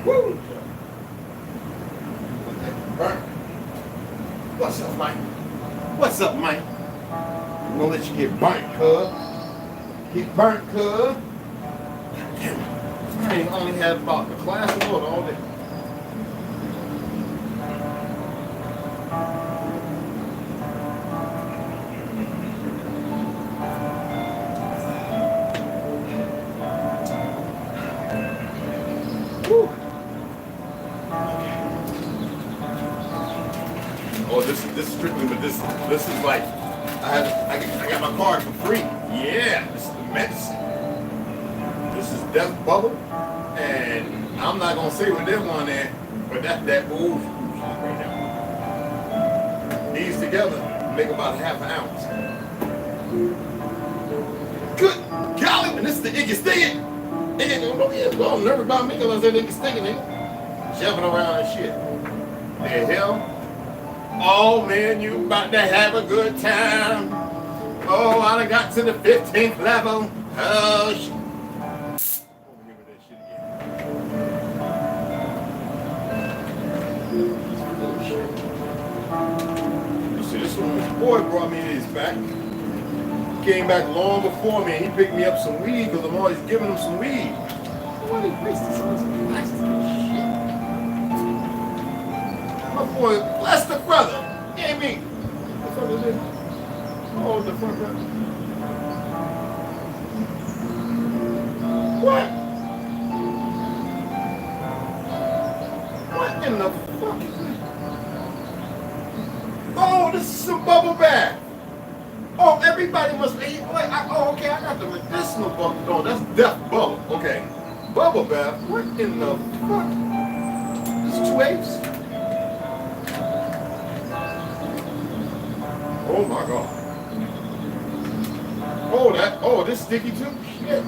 Woo! What's up, Mike? What's up, Mike? I'm gonna let you get burnt, cuz. Get burnt, cuz. Damn it. I ain't only had about a glass of water all day. Woo. Oh, this is strictly, but this is like I got my card for free. Yeah, this is the medicine. This is Death Bubble, and I'm not gonna say what this one is, but that move right now. These together make about a half an ounce. Good golly, and this is the icky sticking. Don't nervous about me because I said icky sticking, nigga. Jumping around and shit. The hell? Oh man, you about to have a good time. Oh, I done got to the 15th level. Oh shit. You see, this one, this boy brought me these back. He came back long before me and he picked me up some weed because I'm always giving him some weed. What he makes this on some nice shit. My boy, bless the brother. Gave me. What the fuck is this? Oh, the front brother. What? What in the fuck is this? Oh, this is some bubble bath. Oh, everybody must be like. Oh, okay, I got the medicinal bubble. No, that's death bubble. Okay, bubble bath. What in the fuck? This is 2 apes. Oh my God. Oh, this sticky too? Shit.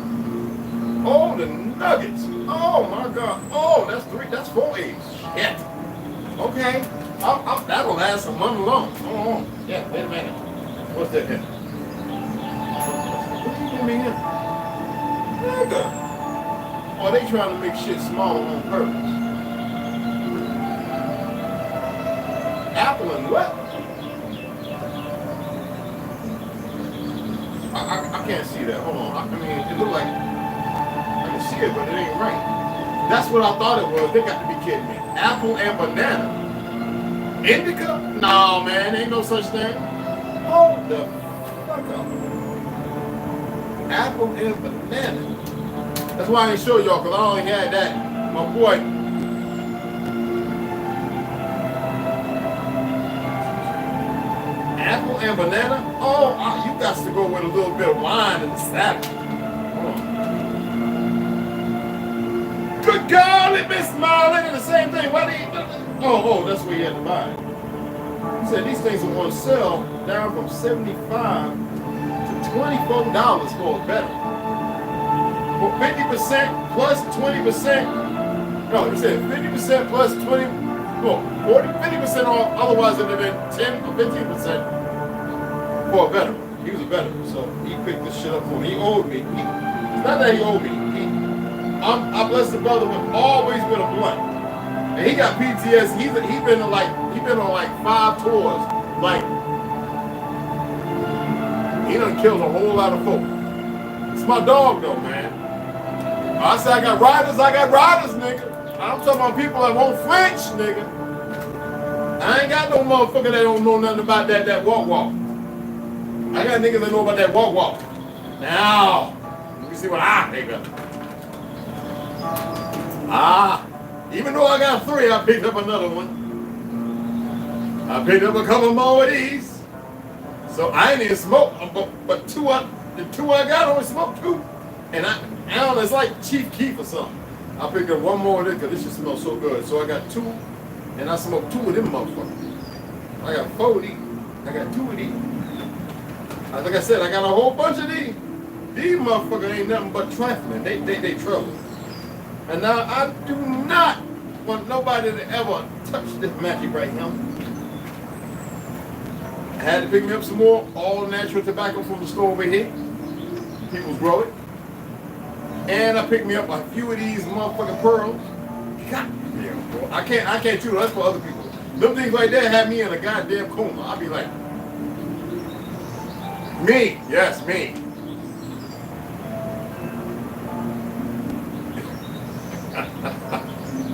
Oh, the nuggets. Oh my God. Oh, that's 4 apes. Shit. Okay. That'll last a month long. Oh, yeah, wait a minute. What's that here? What do you give me here? Nigga. Oh, they trying to make shit smaller on purpose. Apple and what? I can't see that. Hold on. I mean, it look like I can see it, but it ain't right. That's what I thought it was. They got to be kidding me. Apple and banana. Indica? No, man. Ain't no such thing. Hold the fuck up. Apple and banana. That's why I ain't show y'all, because I only had that. My boy. Apple and banana? Oh, you got to go with a little bit of wine and salad. Good God, it been smiling and the same thing. Why do you? Oh, that's where you had to buy it. He said these things are on sale down from $75 to $24 for a better. For 50% plus 20%. No, he said 50% plus 20. No, 50% off. Otherwise, it would have been 10 or 15% for a better. He was a better, so he picked this shit up for me. He owed me. It's not that he owed me. I blessed the brother with always with a blunt. And he got PTSD. He been on like 5 tours. Like he done killed a whole lot of folk. It's my dog though, man. I said I got riders, nigga. I'm talking about people that won't flinch, nigga. I ain't got no motherfucker that don't know nothing about that walk. I got niggas that know about that walk. Now, let me see what I pick up. Even though I got 3, I picked up another one. I picked up a couple more of these. So I ain't even smoke, but the 2 I got, I only smoked 2. And I don't know, it's like Chief Keef or something. I picked up 1 more of this because this shit smells so good. So I got 2, and I smoked 2 of them motherfuckers. I got 4 of these. I got 2 of these. Like I said, I got a whole bunch of these. These motherfuckers ain't nothing but trifling. They trouble. And now I do not want nobody to ever touch this magic right now. I had to pick me up some more all natural tobacco from the store over here. People grow it. And I picked me up a few of these motherfucking pearls. goddamn, bro. I can't do that's for other people. Them things like that have me in a goddamn coma. I'll be like, me, yes, me.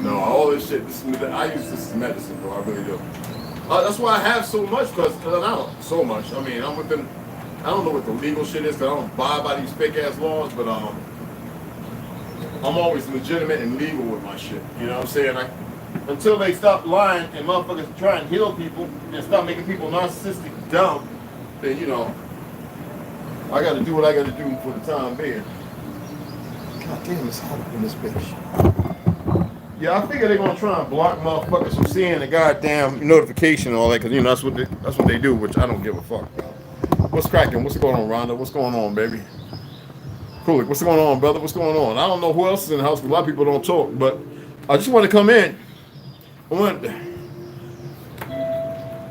No, all this shit, I use this as medicine, bro. I really do. That's why I have so much, because I don't so much. I mean, I'm within. I don't know what the legal shit is, because I don't abide by these fake ass laws, but I'm always legitimate and legal with my shit. You know what I'm saying? Until they stop lying and motherfuckers try and heal people and stop making people narcissistic dumb, then you know, I gotta do what I gotta do for the time being. God damn, it's hot up in this bitch. Yeah, I figure they're gonna try and block motherfuckers from seeing the goddamn notification and all that, because you know that's what they do, which I don't give a fuck about. What's cracking? What's going on, Rhonda? What's going on, baby? Cool. What's going on, brother? What's going on? I don't know who else is in the house, because a lot of people don't talk, but I just want to come in. I'm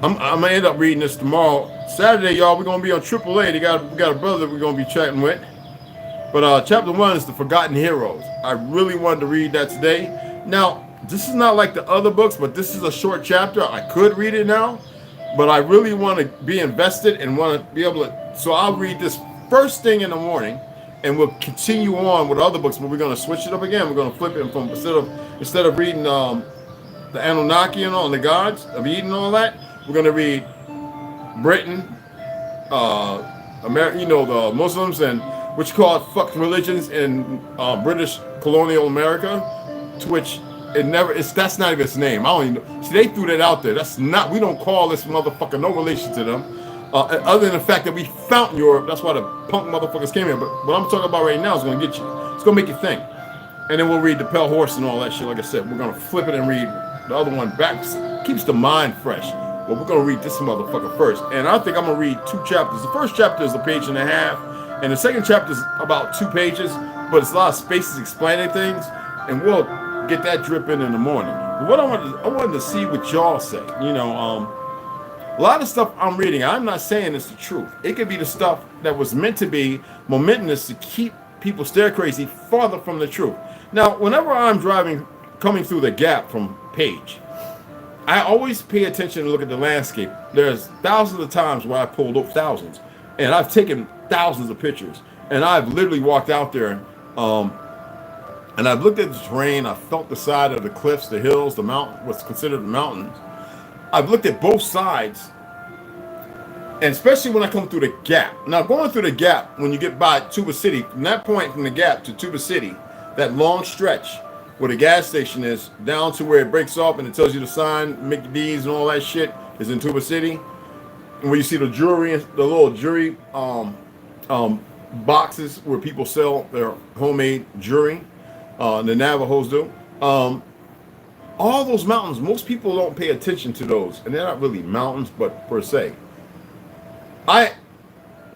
gonna end up reading this tomorrow. Saturday, y'all, we're gonna be on AAA. We got a brother that we're gonna be chatting with. But chapter 1 is the Forgotten Heroes. I really wanted to read that today. Now, this is not like the other books, but this is a short chapter. I could read it now, but I really want to be invested and want to be able to. So I'll read this first thing in the morning, and we'll continue on with other books. But we're gonna switch it up again. We're gonna flip it from instead of reading the Anunnaki and all the gods of Eden and all that, we're gonna read Britain, America, you know, the Muslims and which called fuck religions in British colonial America, to which that's not even its name. I don't even know. See, they threw that out there. That's not, we don't call this motherfucker, no relation to them. Other than the fact that we found Europe, that's why the punk motherfuckers came here. But what I'm talking about right now is gonna get you. It's gonna make you think. And then we'll read the Pale Horse and all that shit. Like I said, we're gonna flip it and read the other one back. Keeps the mind fresh. But we're gonna read this motherfucker first. And I think I'm gonna read 2 chapters. The first chapter is a page and a half, and the second chapter is about 2 pages, but it's a lot of spaces explaining things, and we'll get that dripping in the morning. But what I wanted to see what y'all say. You know, a lot of stuff I'm reading, I'm not saying it's the truth. It could be the stuff that was meant to be momentous to keep people stir crazy farther from the truth. Now, whenever I'm coming through the gap from Page, I always pay attention and look at the landscape. There's thousands of times where I pulled up thousands, and I've taken thousands of pictures, and I've literally walked out there, and I've looked at the terrain. I've felt the side of the cliffs, the hills, the mountain, what's considered the mountains. I've looked at both sides, and especially when I come through the gap. Now, going through the gap, when you get by Tuba City, from that point from the gap to Tuba City, that long stretch where the gas station is, down to where it breaks off and it tells you the sign, Mickey D's and all that shit is in Tuba City. And where you see the jewelry, the little jewelry boxes where people sell their homemade jewelry, the Navajos do. All those mountains, most people don't pay attention to those, and they're not really mountains, but per se. I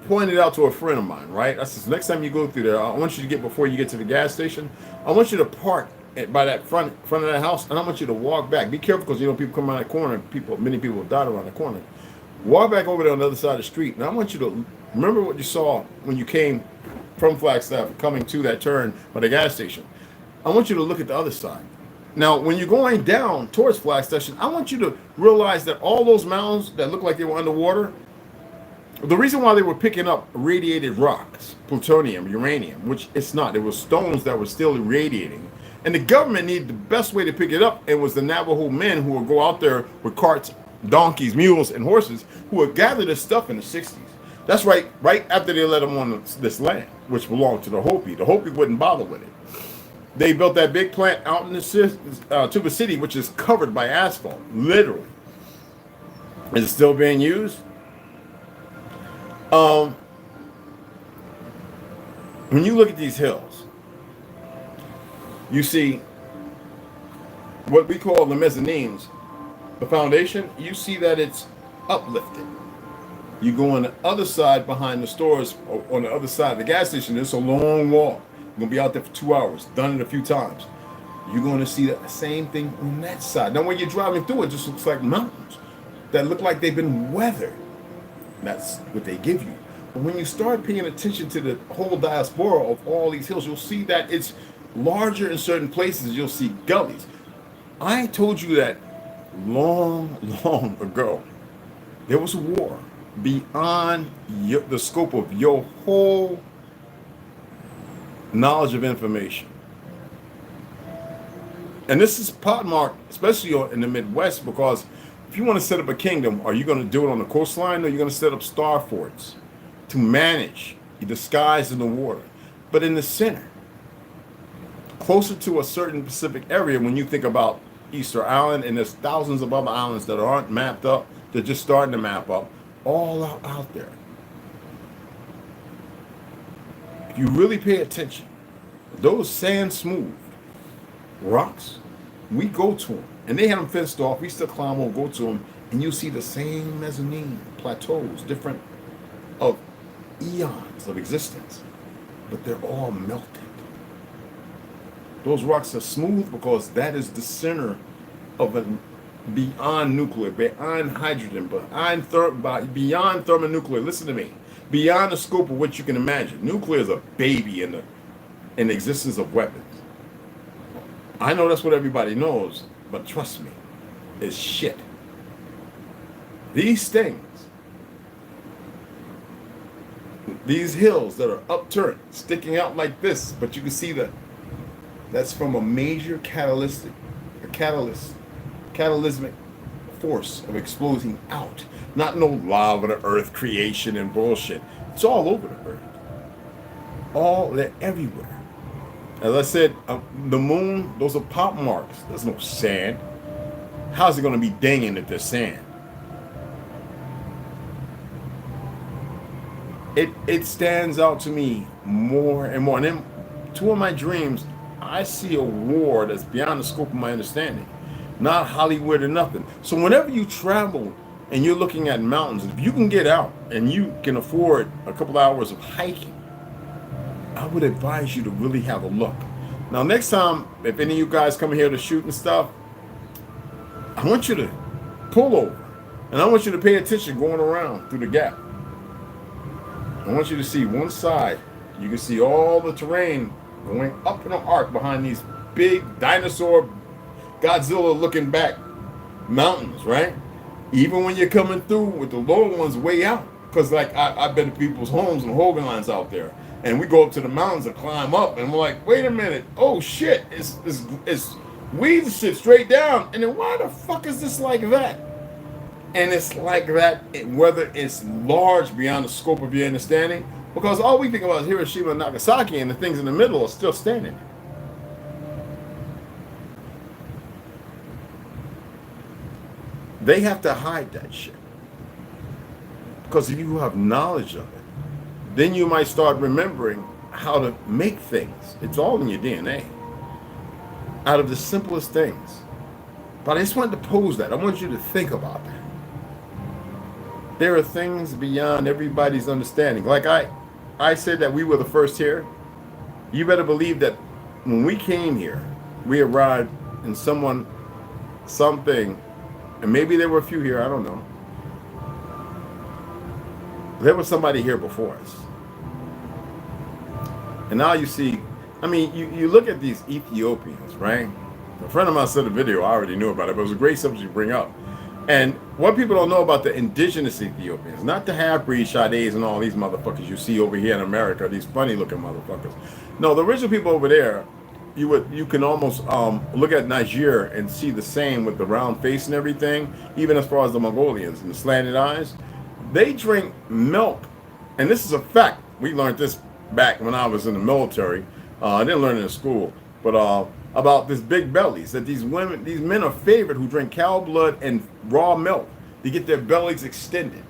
pointed out to a friend of mine, right? I said, next time you go through there, I want you to before you get to the gas station, I want you to park by that front of that house, and I want you to walk back. Be careful, because you know people come around the corner. Many people have died around the corner. Walk back over there on the other side of the street, and I want you to remember what you saw when you came from Flagstaff, coming to that turn by the gas station. I want you to look at the other side. Now, when you're going down towards Flagstaff, I want you to realize that all those mountains that look like they were underwater, the reason why they were picking up irradiated rocks, plutonium, uranium, which it's not. It was stones that were still irradiating. And the government needed the best way to pick it up. It was the Navajo men who would go out there with carts, donkeys, mules, and horses, who would gather this stuff in the 60s. That's right after they let them on this land, which belonged to the Hopi. The Hopi wouldn't bother with it. They built that big plant out in the Tuba City, which is covered by asphalt, literally. Is it still being used? When you look at these hills, you see what we call the mezzanines, the foundation. You see that it's uplifted. You go on the other side behind the stores, on the other side of the gas station. It's a long walk. You're gonna be out there for 2 hours. Done it a few times. You're gonna see the same thing on that side. Now, when you're driving through, it just looks like mountains that look like they've been weathered. That's what they give you. But when you start paying attention to the whole diaspora of all these hills, you'll see that it's larger in certain places. You'll see gullies. I told you that long, long ago. There was a war beyond the scope of your whole knowledge of information. And this is pockmarked, especially in the Midwest, because if you want to set up a kingdom, are you going to do it on the coastline, or are you going to set up star forts to manage the skies and the water? But in the center, closer to a certain Pacific area, when you think about Easter Island, and there's thousands of other islands that aren't mapped up, they're just starting to map up, all out there. If you really pay attention, those sand smooth rocks, we go to them, and they have them fenced off. We still climb over, go to them, and you see the same mezzanine plateaus, different of eons of existence, but they're all melted. Those rocks are smooth because that is the center of a beyond nuclear, beyond hydrogen, beyond thermonuclear. Listen to me. Beyond the scope of what you can imagine. Nuclear is a baby in the existence of weapons. I know that's what everybody knows, but trust me, it's shit. These things, these hills that are upturned, sticking out like this, but you can see that's from a major catalytic force of exploding out. Not no lava, the earth creation and bullshit. It's all over the earth. They're everywhere. As I said, the moon, those are pop marks. There's no sand. How's it going to be dinging if there's sand? It stands out to me more and more. And then two of my dreams, I see a war that's beyond the scope of my understanding. Not Hollywood or nothing. So whenever you travel and you're looking at mountains, if you can get out and you can afford a couple hours of hiking, I would advise you to really have a look. Now, next time, if any of you guys come here to shoot and stuff, I want you to pull over. And I want you to pay attention going around through the gap. I want you to see one side. You can see all the terrain going up in an arc behind these big dinosaur, Godzilla-looking back mountains, right? Even when you're coming through with the lower ones way out. Because, like, I've been to people's homes and Hogan lines out there. And we go up to the mountains and climb up, and we're like, wait a minute, oh shit, it's weeds shit straight down. And then why the fuck is this like that? And it's like that whether it's large beyond the scope of your understanding, because all we think about is Hiroshima and Nagasaki, and the things in the middle are still standing. They have to hide that shit. Because if you have knowledge of it, then you might start remembering how to make things. It's all in your DNA. Out of the simplest things. But I just wanted to pose that. I want you to think about that. There are things beyond everybody's understanding. Like I said that we were the first here. You better believe that when we came here, we arrived in something, and maybe there were a few here, I don't know. There was somebody here before us. And now you see, I mean, you look at these Ethiopians, right? A friend of mine said a video, I already knew about it, but it was a great subject to bring up. And what people don't know about the indigenous Ethiopians, not the half-breed Sades and all these motherfuckers you see over here in America, these funny-looking motherfuckers. No, the original people over there, you can almost look at Niger and see the same with the round face and everything, even as far as the Mongolians and the slanted eyes. They drink milk, and this is a fact. We learned this back when I was in the military. I didn't learn it in school, but about this big bellies, that these men are favored who drink cow blood and raw milk to get their bellies extended.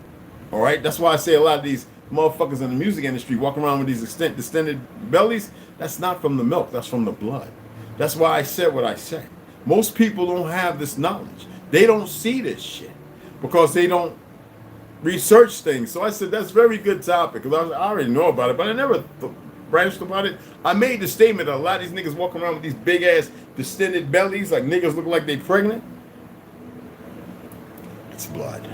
All right, that's why I say a lot of these motherfuckers in the music industry walk around with these extended bellies. That's not from the milk, that's from the blood. That's why I said what I said. Most people don't have this knowledge. They don't see this shit because they don't research things. So I said that's a very good topic because I already know about it, but I never branched about it. I made the statement that a lot of these niggas walking around with these big ass distended bellies, like niggas look like they pregnant. It's blood.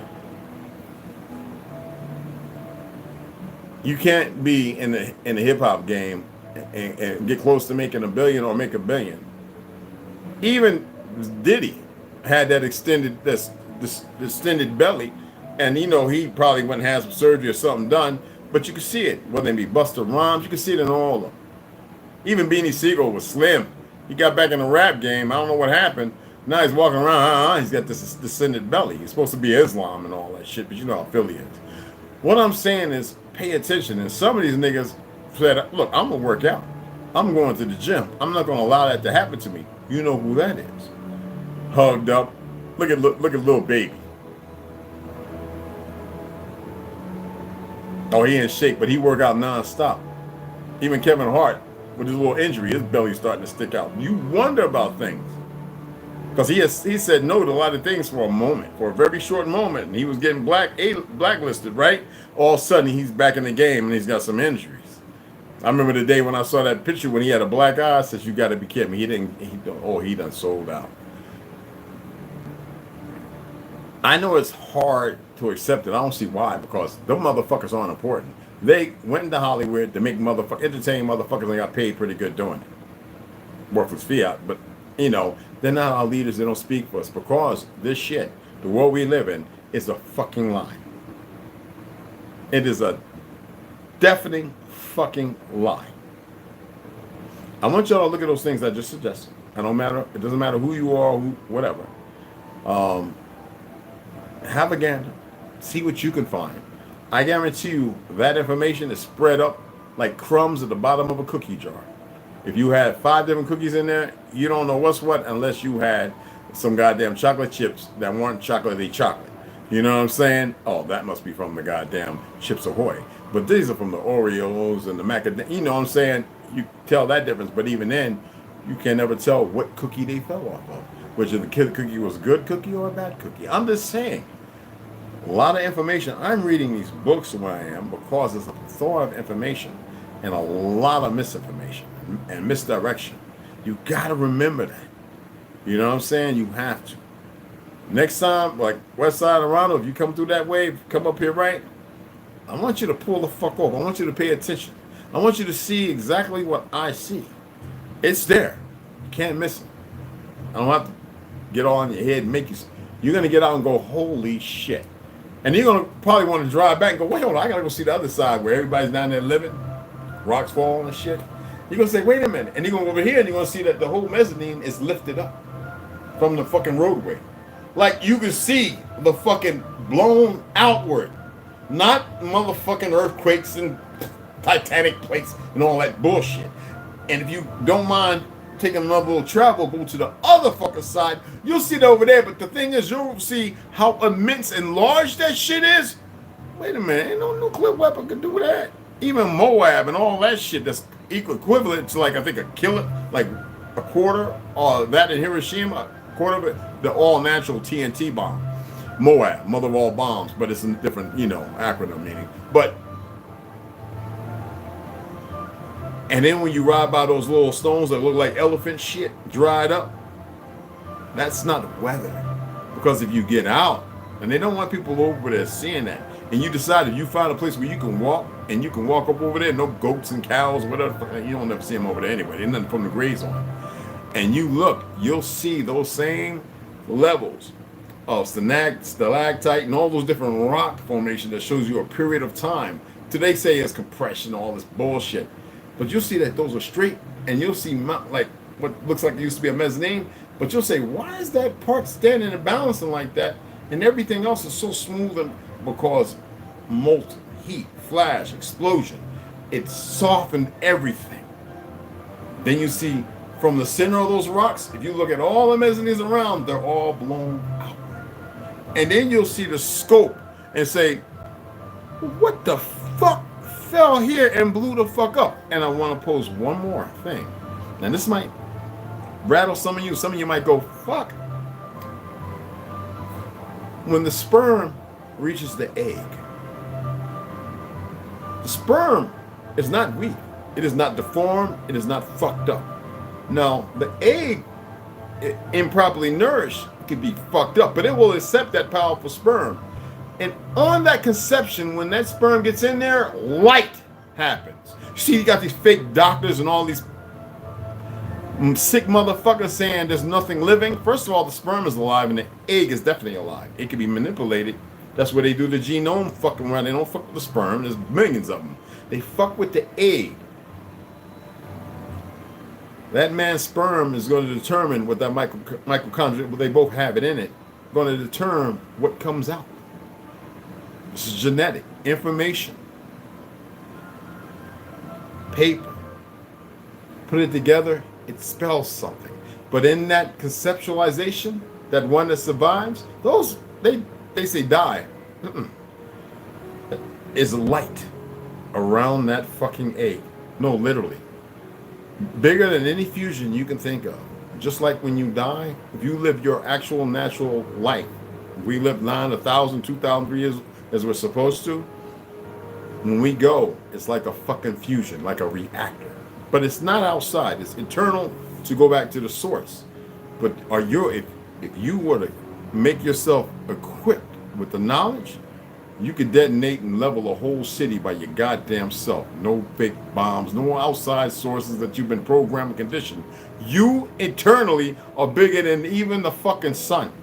You can't be in the hip hop game and get close to making $1 billion or make $1 billion. Even Diddy had that extended this extended belly, and you know he probably went and had some surgery or something done, but you could see it. Whether it be Busta Rhymes, you could see it in all of them. Even Beanie Siegel was slim. He got back in the rap game. I don't know what happened. Now he's walking around. He's got this descended belly. He's supposed to be Islam and all that shit, but you know how Philly is. What I'm saying is pay attention. And some of these niggas said, look, I'm going to work out. I'm going to the gym. I'm not going to allow that to happen to me. You know who that is. Hugged up. Look at little baby. Oh, he in shape, but he work out nonstop. Even Kevin Hart, with his little injury, his belly's starting to stick out. You wonder about things. Because he said no to a lot of things for a moment, for a very short moment. And he was getting blacklisted, right? All of a sudden, he's back in the game and he's got some injuries. I remember the day when I saw that picture when he had a black eye. I said, you got to be kidding me. He done sold out. I know it's hard to accept it. I don't see why, because them motherfuckers aren't important. They went into Hollywood to make entertain motherfuckers and got paid pretty good doing it. Worthless fiat, but you know, they're not our leaders. They don't speak for us because this shit, the world we live in, is a fucking lie. It is a deafening fucking lie. I want y'all to look at those things I just suggested. It doesn't matter who you are, whatever. Have a gander. See what you can find. I guarantee you that information is spread up like crumbs at the bottom of a cookie jar. If you had 5 different cookies in there, you don't know what's what unless you had some goddamn chocolate chips that weren't chocolatey chocolate. You know what I'm saying? Oh, that must be from the goddamn Chips Ahoy. But these are from the Oreos and the macadamia. You know what I'm saying? You tell that difference. But even then, you can never tell what cookie they fell off of. Which if the cookie was a good cookie or a bad cookie. I'm just saying. A lot of information. I'm reading these books where I am because there's a plethora of information and a lot of misinformation and misdirection. You got to remember that. You know what I'm saying? You have to. Next time, like West Side of Toronto, if you come through that way, come up here, right? I want you to pull the fuck off. I want you to pay attention. I want you to see exactly what I see. It's there. You can't miss it. I don't have to get all in your head and make you. You're going to get out and go, holy shit. And you're going to probably want to drive back and go, wait, hold on, I got to go see the other side where everybody's down there living. Rocks falling and shit. You're going to say, wait a minute. And you're going to go over here and you're going to see that the whole mezzanine is lifted up from the fucking roadway. Like you can see the fucking blown outward. Not motherfucking earthquakes and Titanic plates and all that bullshit. And if you don't mind taking another little travel, go to the other fucking side, you'll see it over there. But the thing is, you'll see how immense and large that shit is. Wait a minute, ain't no nuclear weapon can do that. Even Moab and all that shit that's equivalent to, like, I think like a quarter or that in Hiroshima, a quarter of it, the all-natural TNT bomb. Moab, mother of all bombs, but it's a different, you know, acronym meaning. But, and then when you ride by those little stones that look like elephant shit, dried up, that's not weather. Because if you get out, and they don't want people over there seeing that, and you decide if you find a place where you can walk, and you can walk up over there, no goats and cows, whatever, you don't ever see them over there anyway. There's nothing from the graze on. And you look, you'll see those same levels of stalactite and all those different rock formations that shows you a period of time. Today say it's compression, all this bullshit. But you'll see that those are straight, and you'll see like what looks like it used to be a mezzanine, but you'll say, why is that part standing and balancing like that? And everything else is so smooth, and because molten, heat, flash, explosion, it softened everything. Then you see from the center of those rocks, if you look at all the mezzanines around, they're all blown out. And then you'll see the scope and say, what the fuck fell here and blew the fuck up? And I want to pose one more thing. And this might rattle some of you. Some of you might go, fuck. When the sperm reaches the egg, the sperm is not weak. It is not deformed. It is not fucked up. Now, the egg, improperly nourished, could be fucked up, but it will accept that powerful sperm. And on that conception, when that sperm gets in there, light happens. You see, you got these fake doctors and all these Sick motherfucker saying there's nothing living. First of all, the sperm is alive and the egg is definitely alive. It can be manipulated. That's where they do the genome fucking around. They don't fuck with the sperm. There's millions of them. They fuck with the egg. That man's sperm is going to determine what that mitochondria, well, they both have it in it, going to determine what comes out. This is genetic information. Paper. Put it together, it spells something. But in that conceptualization, that one that survives, those, they say die. Is light around that fucking egg. No, literally. Bigger than any fusion you can think of. Just like when you die, if you live your actual natural life, we live 9, 1,000, 2,000, 3 years as we're supposed to. When we go, it's like a fucking fusion, like a reactor. But it's not outside. It's internal to go back to the source. But if you were to make yourself equipped with the knowledge, you could detonate and level a whole city by your goddamn self. No fake bombs, no outside sources that you've been programmed and conditioned. You internally are bigger than even the fucking sun.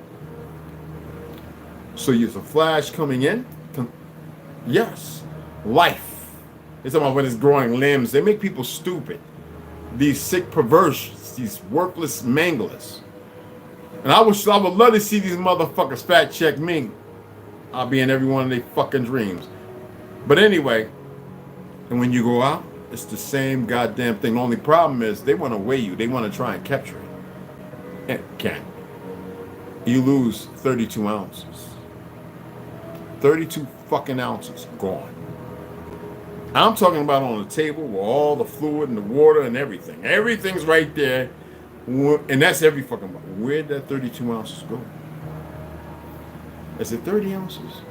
So there's a flash coming in. Yes. Life. It's about when it's growing limbs. They make people stupid. These sick perversions, these worthless manglers. And I would love to see these motherfuckers fat check me. I'll be in every one of their fucking dreams. But anyway, and when you go out, it's the same goddamn thing. The only problem is they want to weigh you. They want to try and capture it. And can't. You lose 32 ounces. 32 fucking ounces gone. I'm talking about on the table with all the fluid and the water and everything. Everything's right there. And that's every fucking... Where'd that 32 ounces go? Is it 30 ounces?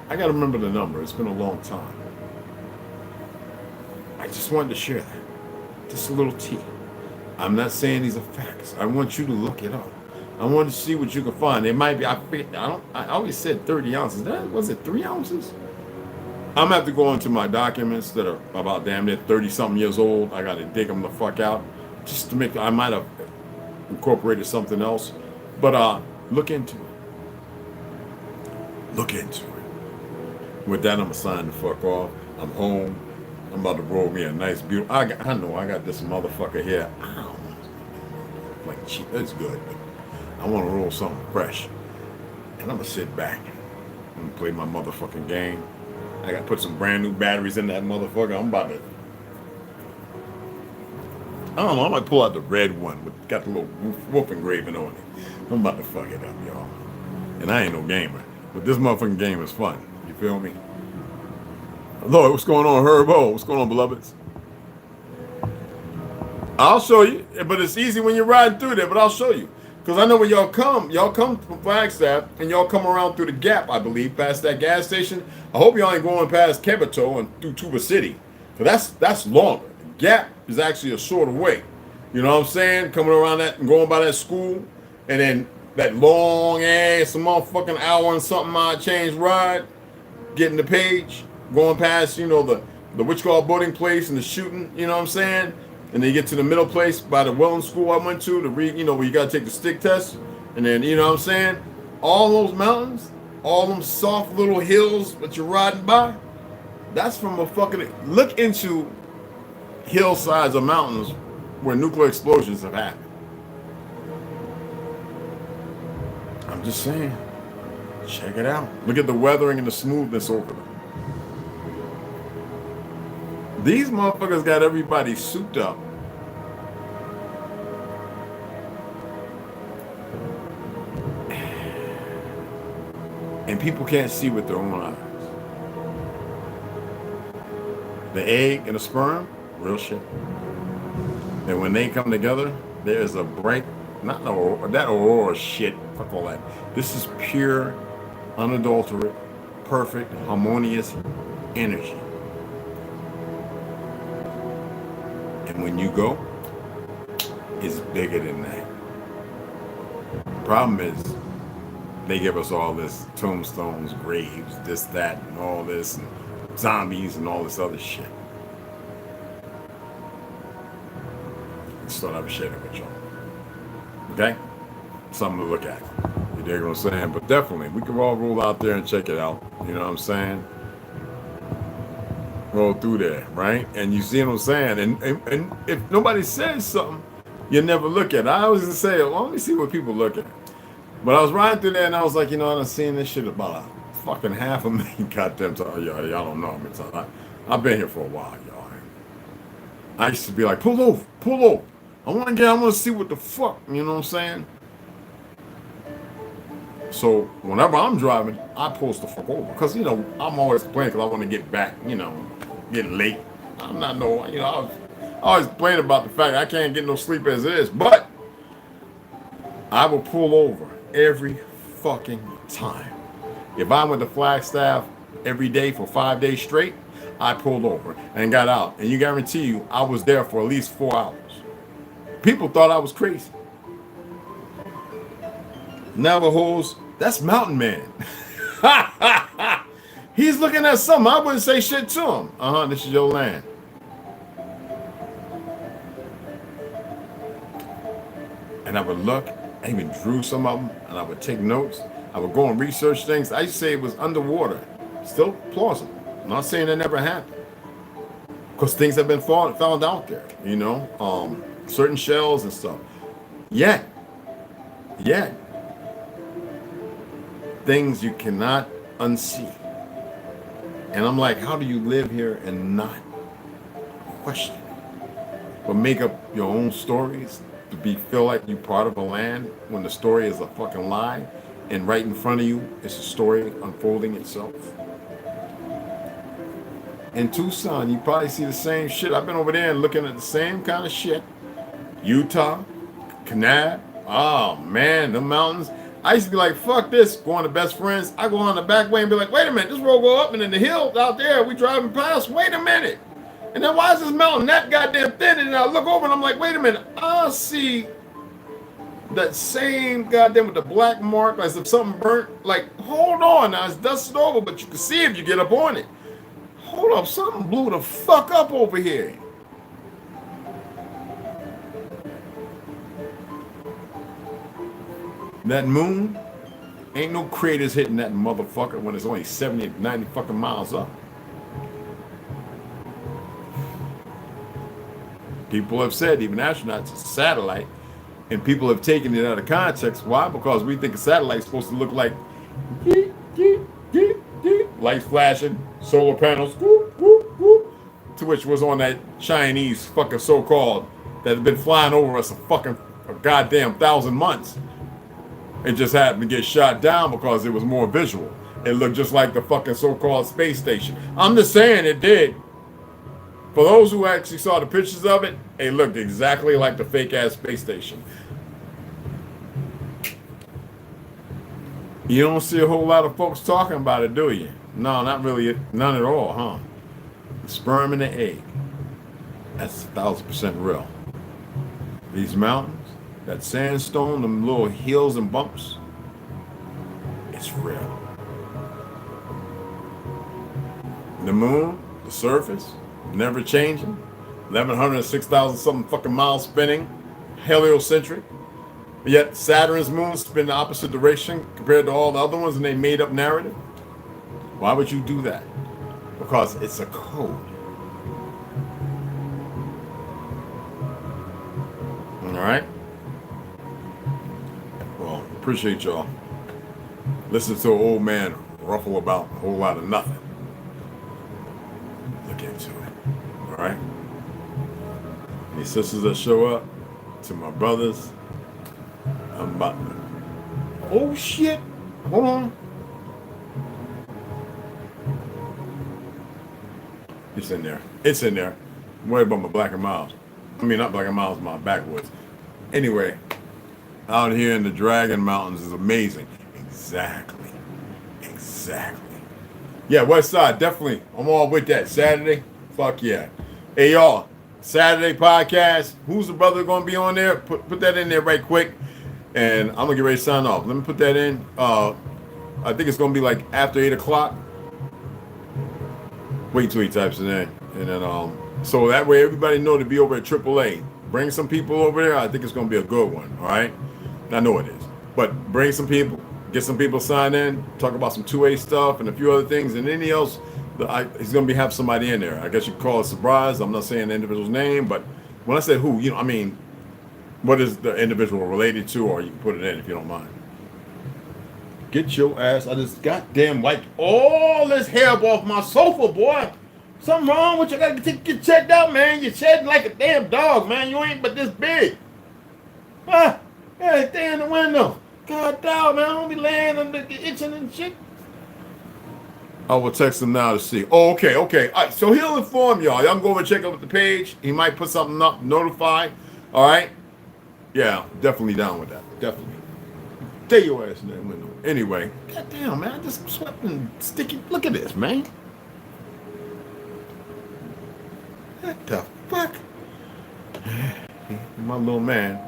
I gotta remember the number. It's been a long time. I just wanted to share that. Just a little tea. I'm not saying these are facts. I want you to look it up. I want to see what you can find. It might be, I always said 30 ounces. Was it 3 ounces? I'm gonna have to go into my documents that are about damn near 30 something years old. I gotta dig them the fuck out. Just to make, I might have incorporated something else. But look into it. Look into it. With that, I'm gonna sign the fuck off. I'm home. I'm about to roll me a nice, beautiful. I know I got this motherfucker here. Ow. Like, that's good. But I want to roll something fresh. And I'm gonna sit back. I'm gonna play my motherfucking game. I gotta put some brand new batteries in that motherfucker. I'm about to. I don't know. I might pull out the red one with got the little wolf engraving on it. I'm about to fuck it up, y'all. And I ain't no gamer. But this motherfucking game is fun. You feel me? Hello, what's going on, Herbo? What's going on, beloveds? I'll show you. But it's easy when you're riding through there, but I'll show you. Because I know where y'all come. Y'all come from Flagstaff, and y'all come around through the Gap, I believe, past that gas station. I hope y'all ain't going past Kebito and through Tuba City. Because that's longer. The Gap is actually a shorter way. You know what I'm saying? Coming around that and going by that school, and then that long ass motherfucking hour and something odd change ride, getting the page, going past, you know, the witch call boating place and the shooting, you know what I'm saying? And then you get to the middle place by the Welland school I went to read, you know, where you gotta take the stick test. And then, you know what I'm saying? All those mountains, all them soft little hills that you're riding by, that's from a fucking, look into hillsides or mountains where nuclear explosions have happened. I'm just saying, check it out. Look at the weathering and the smoothness over them. These motherfuckers got everybody souped up. And people can't see with their own eyes. The egg and the sperm, real shit. And when they come together, there is a bright, not that aurora shit, fuck all that. This is pure, unadulterated, perfect, harmonious energy. And when you go, it's bigger than that. The problem is, they give us all this tombstones, graves, this, that, and all this, and zombies and all this other shit. just thought I would share that with y'all. Okay? Something to look at. You dig what I'm saying? But definitely, we can all roll out there and check it out. You know what I'm saying? Roll through there, right? And you see what I'm saying? And if nobody says something, you never look at it. I always say, well, let me see what people look at. But I was riding through there and I was like, you know, I've seen this shit about a fucking 500,000 goddamn times. Y'all don't know how many times. I've been here for a while, y'all. I used to be like, pull over. I want to see what the fuck, you know what I'm saying? So whenever I'm driving, I pull the fuck over. Because, you know, I'm always complaining because I want to get back, you know, getting late. I'm not no, you know, I always complain about the fact I can't get no sleep as it is. But I will pull over every fucking time. If I went to Flagstaff every day for 5 days straight, I pulled over and got out. And you guarantee you, I was there for at least 4 hours. People thought I was crazy. Navajos, that's Mountain Man. He's looking at something. I wouldn't say shit to him. This is your land. And I would look. I even drew some of them, and I would take notes. I would go and research things. I used to say it was underwater. Still plausible. I'm not saying that never happened. Because things have been found out there, you know, certain shells and stuff. Yet, things you cannot unsee. And I'm like, how do you live here and not question it? But make up your own stories to feel like you're part of a land when the story is a fucking lie, and right in front of you is a story unfolding itself. In Tucson, you probably see the same shit. I've been over there and looking at the same kind of shit. Utah, Cashapp, oh man, the mountains. I used to be like, fuck this, going to best friends. I go on the back way and be like, wait a minute, this road go up and then the hill out there, we driving past, wait a minute. And then why is this mountain that goddamn thin? And I look over and I'm like, wait a minute, I see that same goddamn with the black mark as if something burnt. Like, hold on, now it's dusted over, but you can see if you get up on it. Hold up, something blew the fuck up over here. That moon, ain't no craters hitting that motherfucker when it's only 70, 90 fucking miles up. People have said, even astronauts, it's a satellite, and people have taken it out of context. Why? Because we think a satellite's supposed to look like lights flashing, solar panels, whoop, whoop, whoop, to which was on that Chinese fucking so-called that had been flying over us a goddamn 1,000 months. It just happened to get shot down because it was more visual. It looked just like the fucking so-called space station. I'm just saying it did. For those who actually saw the pictures of it, it looked exactly like the fake-ass space station. You don't see a whole lot of folks talking about it, do you? No, not really. None at all, huh? The sperm and the egg. That's 1,000% real. These mountains, that sandstone, them little hills and bumps, it's real. The moon, the surface, never changing, 1,106,000 something fucking miles spinning, heliocentric. Yet Saturn's moon spin the opposite direction compared to all the other ones, and they made up narrative. Why would you do that? Because it's a code. All right. Well, appreciate y'all. Listen to an old man ruffle about a whole lot of nothing. Look into it. All right. Any sisters that show up, to my brothers, I'm about to. Oh shit! Hold on. It's in there. It's in there. I'm worried about my Black and Miles. I mean, not Black and Miles, my backwoods. Anyway, out here in the Dragon Mountains is amazing. Exactly. Yeah, West Side, definitely. I'm all with that. Saturday, fuck yeah. Hey, y'all, Saturday podcast. Who's the brother going to be on there? Put that in there right quick. And I'm going to get ready to sign off. Let me put that in. I think it's going to be like after 8 o'clock. Wait till he types it in. And then, so that way everybody know to be over at AAA. Bring some people over there. I think it's going to be a good one. All right. I know it is. But bring some people. Get some people signed in. Talk about some 2A stuff and a few other things. And anything else, he's going to have somebody in there. I guess you could call it a surprise. I'm not saying the individual's name. But when I say who, I mean, what is the individual related to? Or you can put it in if you don't mind. Get your ass. I just goddamn wiped all this hair off my sofa, boy. Something wrong with you? I gotta get checked out, man. You're shedding like a damn dog, man. You ain't but this big. Ah, yeah, stay in the window. God damn, man. I don't be laying and itching and shit. I will text him now to see. Oh, okay. All right, so he'll inform y'all. Y'all can go over and check out the page. He might put something up, notify. All right? Yeah, definitely down with that. Definitely. Stay your ass in that window. Anyway, goddamn, man. I just swept and sticky. Look at this, man. What the fuck? My little man.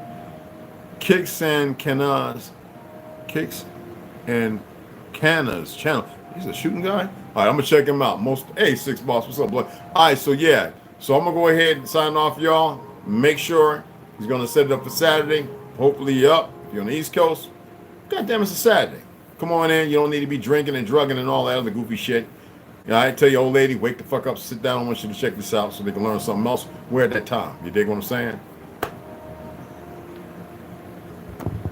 Kicks and Cannas channel. He's a shooting guy. All right, I'm gonna check him out. Six Boss, what's up, boy? All right, so yeah, I'm gonna go ahead and sign off, y'all. Make sure he's gonna set it up for Saturday. Hopefully you're up. If you're on the East Coast, goddamn, it's a Saturday. Come on in. You don't need to be drinking and drugging and all that other goofy shit. All right, tell your old lady, wake the fuck up, sit down. I want you to check this out so they can learn something else. We're at that time. You dig what I'm saying?